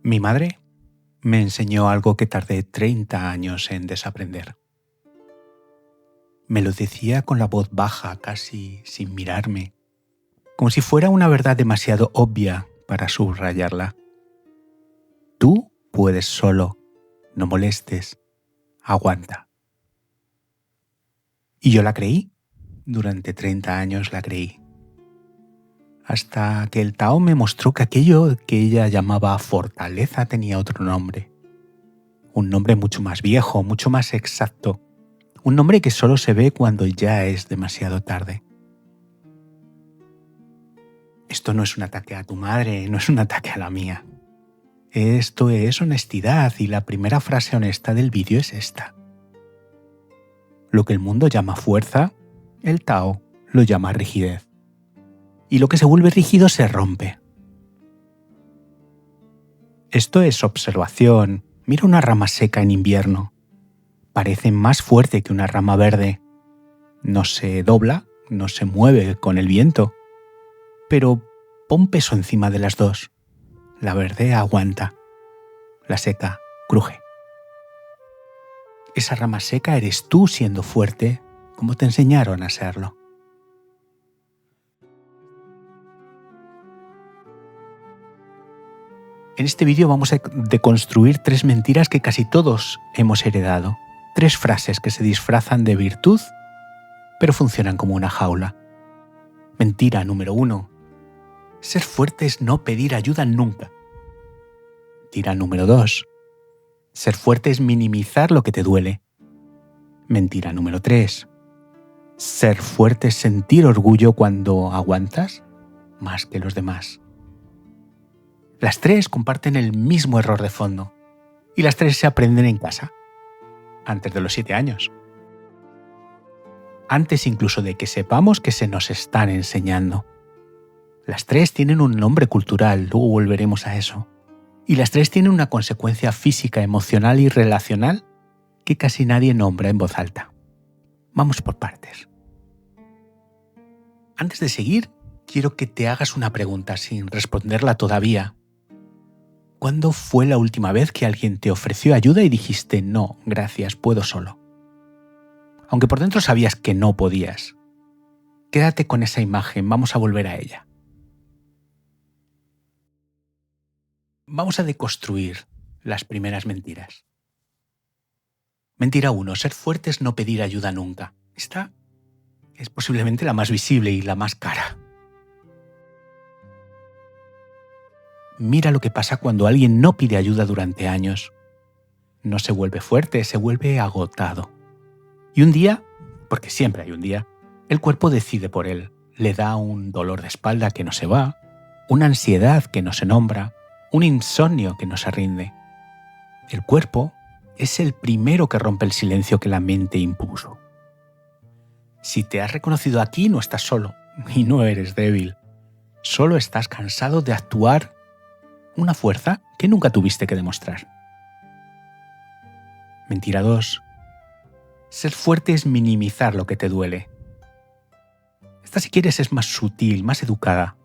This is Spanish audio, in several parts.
Mi madre me enseñó algo que tardé 30 años en desaprender. Me lo decía con la voz baja, casi sin mirarme, como si fuera una verdad demasiado obvia para subrayarla. Tú puedes solo, no molestes, aguanta. Y yo la creí, durante 30 años la creí. Hasta que el Tao me mostró que aquello que ella llamaba fortaleza tenía otro nombre. Un nombre mucho más viejo, mucho más exacto. Un nombre que solo se ve cuando ya es demasiado tarde. Esto no es un ataque a tu madre, no es un ataque a la mía. Esto es honestidad y la primera frase honesta del vídeo es esta. Lo que el mundo llama fuerza, el Tao lo llama rigidez. Y lo que se vuelve rígido se rompe. Esto es observación. Mira una rama seca en invierno. Parece más fuerte que una rama verde. No se dobla, no se mueve con el viento. Pero pon peso encima de las dos. La verde aguanta. La seca cruje. Esa rama seca eres tú siendo fuerte, como te enseñaron a serlo. En este vídeo vamos a deconstruir 3 mentiras que casi todos hemos heredado. 3 frases que se disfrazan de virtud, pero funcionan como una jaula. Mentira número 1. Ser fuerte es no pedir ayuda nunca. Mentira número 2. Ser fuerte es minimizar lo que te duele. Mentira número 3. Ser fuerte es sentir orgullo cuando aguantas más que los demás. Las 3 comparten el mismo error de fondo y las 3 se aprenden en casa, antes de los 7 años. Antes incluso de que sepamos que se nos están enseñando. Las 3 tienen un nombre cultural, luego volveremos a eso. Y las 3 tienen una consecuencia física, emocional y relacional que casi nadie nombra en voz alta. Vamos por partes. Antes de seguir, quiero que te hagas una pregunta sin responderla todavía. ¿Cuándo fue la última vez que alguien te ofreció ayuda y dijiste no, gracias, puedo solo? Aunque por dentro sabías que no podías. Quédate con esa imagen, vamos a volver a ella. Vamos a deconstruir las primeras mentiras. Mentira 1. Ser fuerte es no pedir ayuda nunca. Esta es posiblemente la más visible y la más cara. Mira lo que pasa cuando alguien no pide ayuda durante años. No se vuelve fuerte, se vuelve agotado. Y un día, porque siempre hay un día, el cuerpo decide por él. Le da un dolor de espalda que no se va, una ansiedad que no se nombra, un insomnio que no se rinde. El cuerpo es el primero que rompe el silencio que la mente impuso. Si te has reconocido aquí, no estás solo y no eres débil. Solo estás cansado de actuar una fuerza que nunca tuviste que demostrar. Mentira 2. Ser fuerte es minimizar lo que te duele. Esta, si quieres, es más sutil, más educada.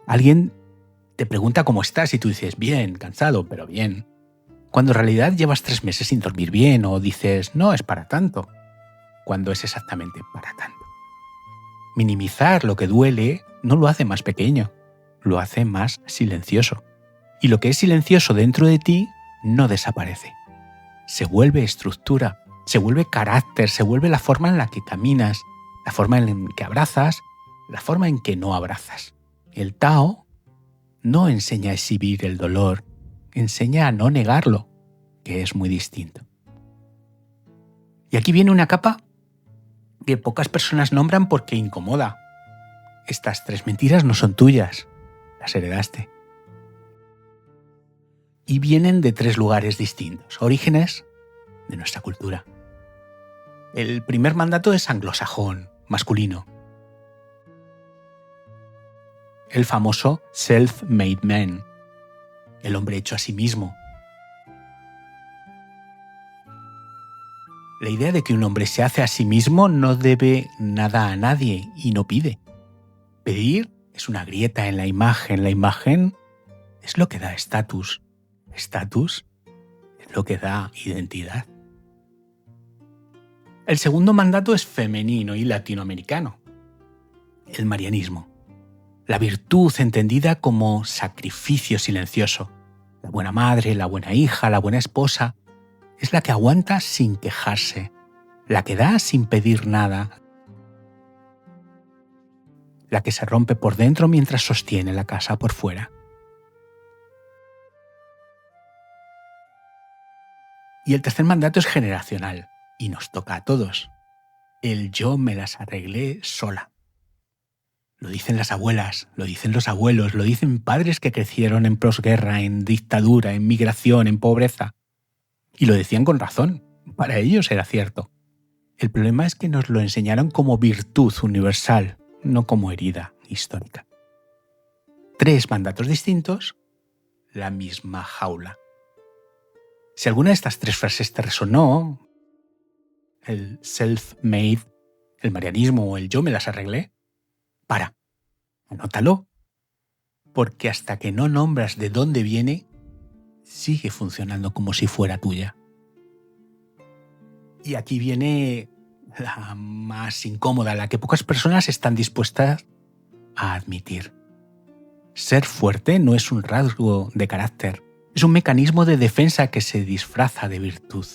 Alguien te pregunta cómo estás y tú dices, bien, cansado, pero bien. Cuando en realidad llevas 3 meses sin dormir bien o dices, no es para tanto, cuando es exactamente para tanto. Minimizar lo que duele no lo hace más pequeño, lo hace más silencioso. Y lo que es silencioso dentro de ti no desaparece. Se vuelve estructura, se vuelve carácter, se vuelve la forma en la que caminas, la forma en que abrazas, la forma en que no abrazas. El Tao no enseña a exhibir el dolor, enseña a no negarlo, que es muy distinto. Y aquí viene una capa que pocas personas nombran porque incomoda. Estas 3 mentiras no son tuyas, las heredaste. Y vienen de 3 lugares distintos, orígenes de nuestra cultura. El primer mandato es anglosajón, masculino. El famoso self-made man, el hombre hecho a sí mismo. La idea de que un hombre se hace a sí mismo no debe nada a nadie y no pide. Pedir es una grieta en la imagen es lo que da estatus. Estatus es lo que da identidad. El segundo mandato es femenino y latinoamericano. El marianismo. La virtud entendida como sacrificio silencioso. La buena madre, la buena hija, la buena esposa. Es la que aguanta sin quejarse. La que da sin pedir nada. La que se rompe por dentro mientras sostiene la casa por fuera. Y el tercer mandato es generacional. Y nos toca a todos. El yo me las arreglé sola. Lo dicen las abuelas, lo dicen los abuelos, lo dicen padres que crecieron en posguerra, en dictadura, en migración, en pobreza. Y lo decían con razón. Para ellos era cierto. El problema es que nos lo enseñaron como virtud universal, no como herida histórica. 3 mandatos distintos, la misma jaula. Si alguna de estas 3 frases te resonó, el self-made, el marianismo o el yo me las arreglé, anótalo, porque hasta que no nombras de dónde viene, sigue funcionando como si fuera tuya. Y aquí viene la más incómoda, la que pocas personas están dispuestas a admitir. Ser fuerte no es un rasgo de carácter, es un mecanismo de defensa que se disfraza de virtud.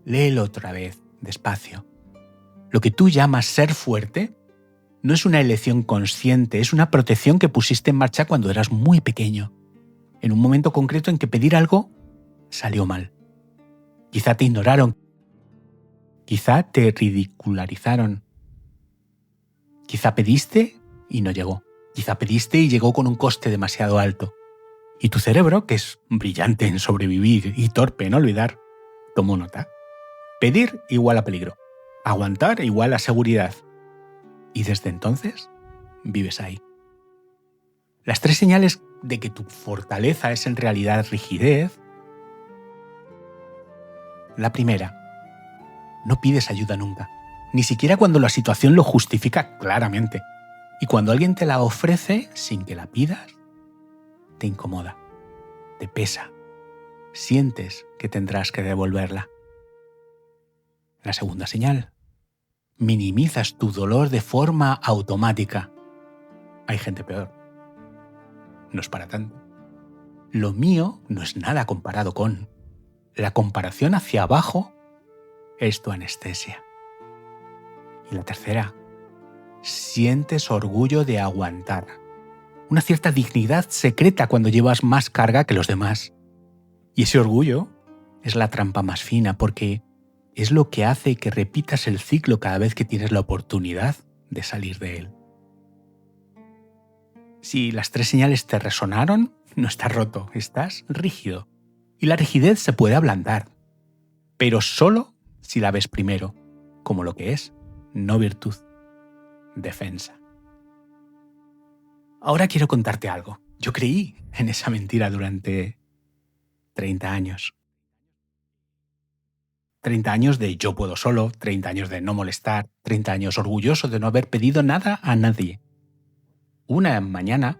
Léelo otra vez, despacio. Lo que tú llamas ser fuerte no es una elección consciente, es una protección que pusiste en marcha cuando eras muy pequeño, en un momento concreto en que pedir algo salió mal. Quizá te ignoraron, quizá te ridicularizaron, quizá pediste y no llegó, quizá pediste y llegó con un coste demasiado alto. Y tu cerebro, que es brillante en sobrevivir y torpe en olvidar, tomó nota. Pedir igual a peligro. Aguantar igual a seguridad. Y desde entonces, vives ahí. Las 3 señales de que tu fortaleza es en realidad rigidez. La primera, no pides ayuda nunca. Ni siquiera cuando la situación lo justifica claramente. Y cuando alguien te la ofrece sin que la pidas, te incomoda, te pesa. Sientes que tendrás que devolverla. La segunda señal. Minimizas tu dolor de forma automática. Hay gente peor. No es para tanto. Lo mío no es nada comparado con. La comparación hacia abajo es tu anestesia. Y la tercera. Sientes orgullo de aguantar. Una cierta dignidad secreta cuando llevas más carga que los demás. Y ese orgullo es la trampa más fina porque es lo que hace que repitas el ciclo cada vez que tienes la oportunidad de salir de él. Si las 3 señales te resonaron, no estás roto, estás rígido. Y la rigidez se puede ablandar, pero solo si la ves primero, como lo que es, no virtud, defensa. Ahora quiero contarte algo. Yo creí en esa mentira durante 30 años. 30 años de yo puedo solo, 30 años de no molestar, 30 años orgulloso de no haber pedido nada a nadie. Una mañana,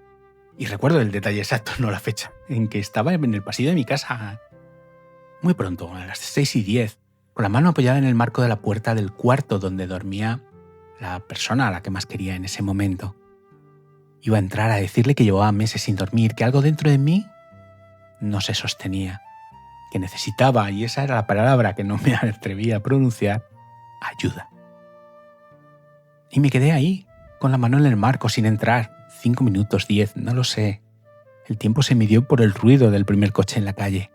y recuerdo el detalle exacto, no la fecha, en que estaba en el pasillo de mi casa muy pronto, a las 6:10, con la mano apoyada en el marco de la puerta del cuarto donde dormía la persona a la que más quería en ese momento. Iba a entrar a decirle que llevaba meses sin dormir, que algo dentro de mí no se sostenía, que necesitaba, y esa era la palabra que no me atrevía a pronunciar, ayuda. Y me quedé ahí, con la mano en el marco, sin entrar. 5 minutos, 10, no lo sé. El tiempo se midió por el ruido del primer coche en la calle.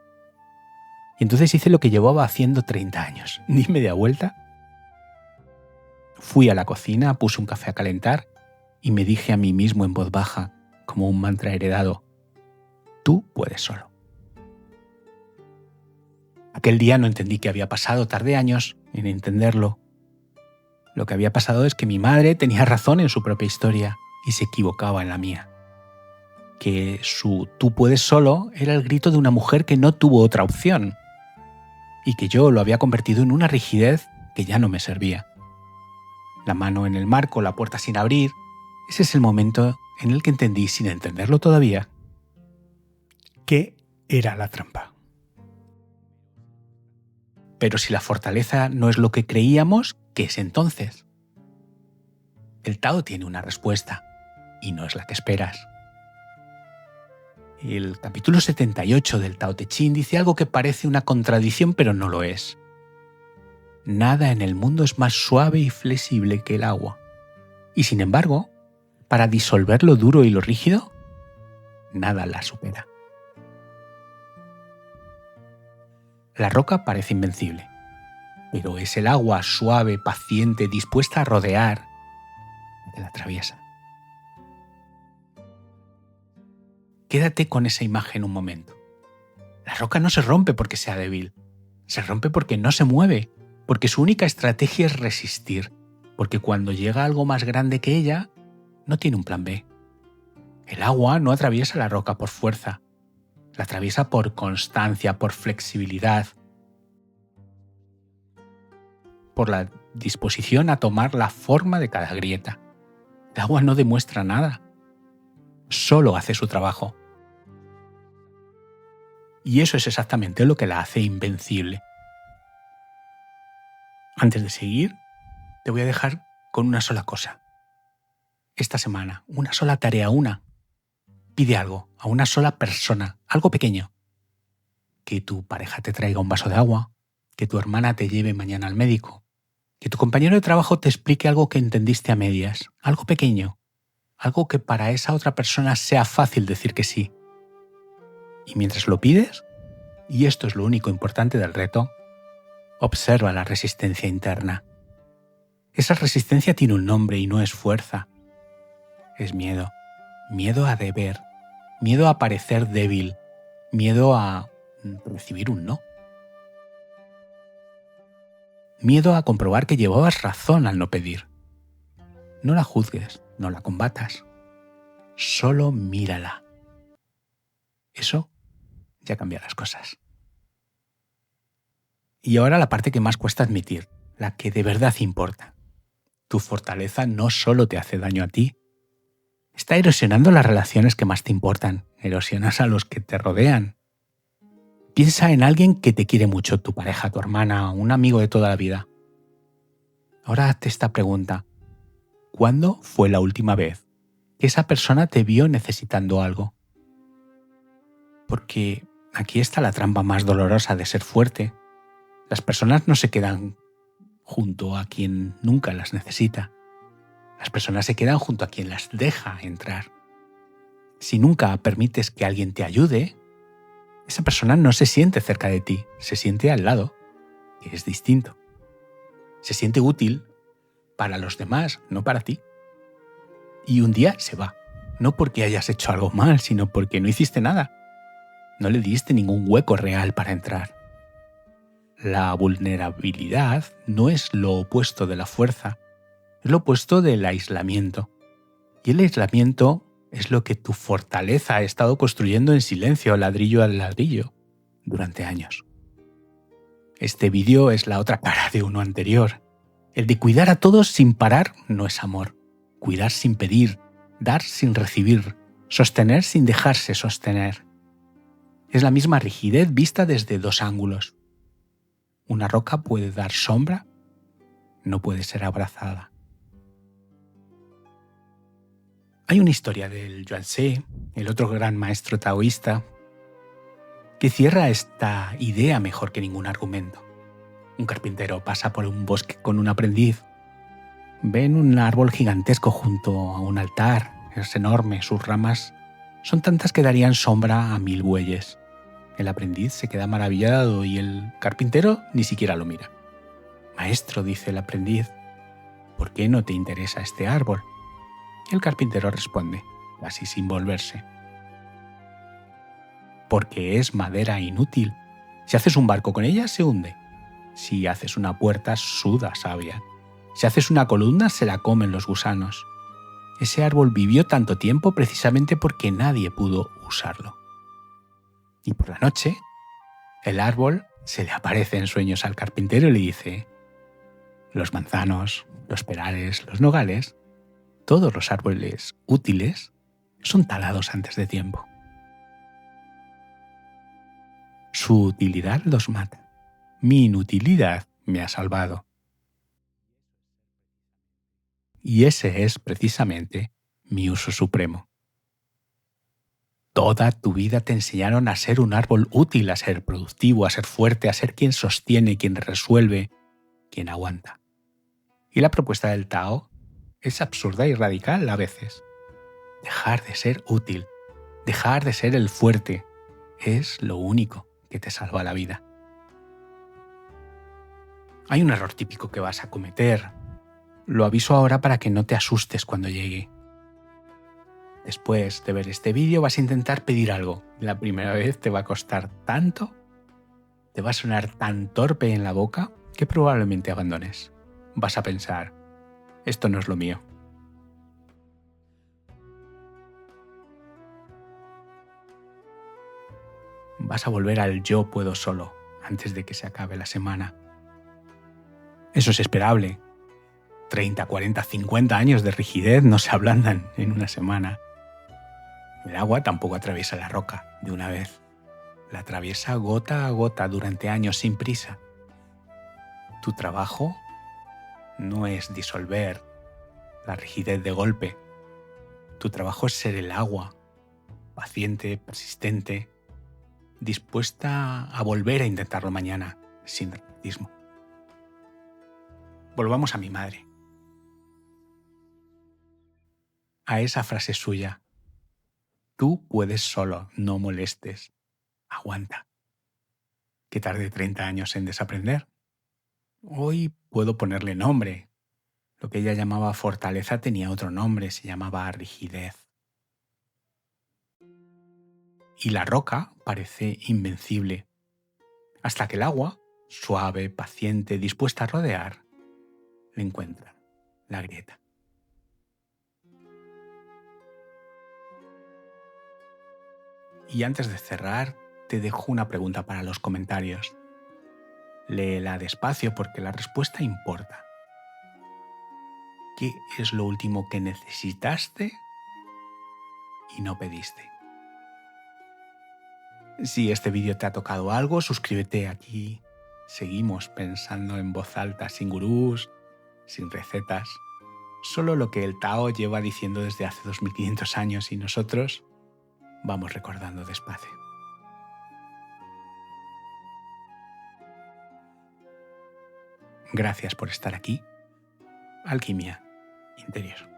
Y entonces hice lo que llevaba haciendo 30 años. Di media vuelta. Fui a la cocina, puse un café a calentar y me dije a mí mismo en voz baja, como un mantra heredado, tú puedes solo. Aquel día no entendí qué había pasado, tardé años en entenderlo. Lo que había pasado es que mi madre tenía razón en su propia historia y se equivocaba en la mía. Que su tú puedes solo era el grito de una mujer que no tuvo otra opción y que yo lo había convertido en una rigidez que ya no me servía. La mano en el marco, la puerta sin abrir, ese es el momento en el que entendí, sin entenderlo todavía, qué era la trampa. Pero si la fortaleza no es lo que creíamos, ¿qué es entonces? El Tao tiene una respuesta, y no es la que esperas. El capítulo 78 del Tao Te Ching dice algo que parece una contradicción, pero no lo es. Nada en el mundo es más suave y flexible que el agua. Y sin embargo, para disolver lo duro y lo rígido, nada la supera. La roca parece invencible, pero es el agua suave, paciente, dispuesta a rodear, la que la atraviesa. Quédate con esa imagen un momento. La roca no se rompe porque sea débil, se rompe porque no se mueve, porque su única estrategia es resistir, porque cuando llega algo más grande que ella, no tiene un plan B. El agua no atraviesa la roca por fuerza, la atraviesa por constancia, por flexibilidad, por la disposición a tomar la forma de cada grieta. El agua no demuestra nada, solo hace su trabajo. Y eso es exactamente lo que la hace invencible. Antes de seguir, te voy a dejar con una sola cosa. Esta semana, una sola tarea, pide algo a una sola persona, algo pequeño. Que tu pareja te traiga un vaso de agua, que tu hermana te lleve mañana al médico, que tu compañero de trabajo te explique algo que entendiste a medias, algo pequeño, algo que para esa otra persona sea fácil decir que sí. Y mientras lo pides, y esto es lo único importante del reto, observa la resistencia interna. Esa resistencia tiene un nombre y no es fuerza. Es miedo. Miedo a deber. Miedo a parecer débil. Miedo a recibir un no. Miedo a comprobar que llevabas razón al no pedir. No la juzgues, no la combatas. Solo mírala. Eso ya cambia las cosas. Y ahora la parte que más cuesta admitir, la que de verdad importa. Tu fortaleza no solo te hace daño a ti, está erosionando las relaciones que más te importan, erosionas a los que te rodean. Piensa en alguien que te quiere mucho, tu pareja, tu hermana, un amigo de toda la vida. Ahora hazte esta pregunta. ¿Cuándo fue la última vez que esa persona te vio necesitando algo? Porque aquí está la trampa más dolorosa de ser fuerte. Las personas no se quedan junto a quien nunca las necesita. Las personas se quedan junto a quien las deja entrar. Si nunca permites que alguien te ayude, esa persona no se siente cerca de ti, se siente al lado, que es distinto. Se siente útil para los demás, no para ti. Y un día se va, no porque hayas hecho algo mal, sino porque no hiciste nada. No le diste ningún hueco real para entrar. La vulnerabilidad no es lo opuesto de la fuerza, es lo opuesto del aislamiento. Y el aislamiento es lo que tu fortaleza ha estado construyendo en silencio, ladrillo a ladrillo, durante años. Este vídeo es la otra cara de uno anterior. El de cuidar a todos sin parar no es amor. Cuidar sin pedir, dar sin recibir, sostener sin dejarse sostener. Es la misma rigidez vista desde dos ángulos. Una roca puede dar sombra, no puede ser abrazada. Hay una historia del Yuan-tze, el otro gran maestro taoísta, que cierra esta idea mejor que ningún argumento. Un carpintero pasa por un bosque con un aprendiz. Ven un árbol gigantesco junto a un altar, es enorme, sus ramas son tantas que darían sombra a 1000 bueyes. El aprendiz se queda maravillado y el carpintero ni siquiera lo mira. Maestro, dice el aprendiz, ¿por qué no te interesa este árbol? Y el carpintero responde, casi sin volverse. Porque es madera inútil. Si haces un barco con ella, se hunde. Si haces una puerta, suda savia. Si haces una columna, se la comen los gusanos. Ese árbol vivió tanto tiempo precisamente porque nadie pudo usarlo. Y por la noche, el árbol se le aparece en sueños al carpintero y le dice: los manzanos, los perales, los nogales, todos los árboles útiles son talados antes de tiempo. Su utilidad los mata. Mi inutilidad me ha salvado. Y ese es precisamente mi uso supremo. Toda tu vida te enseñaron a ser un árbol útil, a ser productivo, a ser fuerte, a ser quien sostiene, quien resuelve, quien aguanta. Y la propuesta del Tao es absurda y radical a veces. Dejar de ser útil, dejar de ser el fuerte, es lo único que te salva la vida. Hay un error típico que vas a cometer. Lo aviso ahora para que no te asustes cuando llegue. Después de ver este vídeo vas a intentar pedir algo. La primera vez te va a costar tanto, te va a sonar tan torpe en la boca que probablemente abandones. Vas a pensar, esto no es lo mío. Vas a volver al yo puedo solo antes de que se acabe la semana. Eso es esperable. 30, 40, 50 años de rigidez no se ablandan en una semana. El agua tampoco atraviesa la roca de una vez. La atraviesa gota a gota durante años sin prisa. Tu trabajo no es disolver la rigidez de golpe. Tu trabajo es ser el agua, paciente, persistente, dispuesta a volver a intentarlo mañana, sin dramatismo. Volvamos a mi madre. A esa frase suya. Tú puedes solo, no molestes. Aguanta. Que tardé 30 años en desaprender. Hoy puedo ponerle nombre. Lo que ella llamaba fortaleza tenía otro nombre, se llamaba rigidez. Y la roca parece invencible, hasta que el agua, suave, paciente, dispuesta a rodear, le encuentra la grieta. Y antes de cerrar, te dejo una pregunta para los comentarios. Léela despacio porque la respuesta importa. ¿Qué es lo último que necesitaste y no pediste? Si este vídeo te ha tocado algo, suscríbete aquí. Seguimos pensando en voz alta, sin gurús, sin recetas. Solo lo que el Tao lleva diciendo desde hace 2500 años y nosotros vamos recordando despacio. Gracias por estar aquí. Alquimia Interior.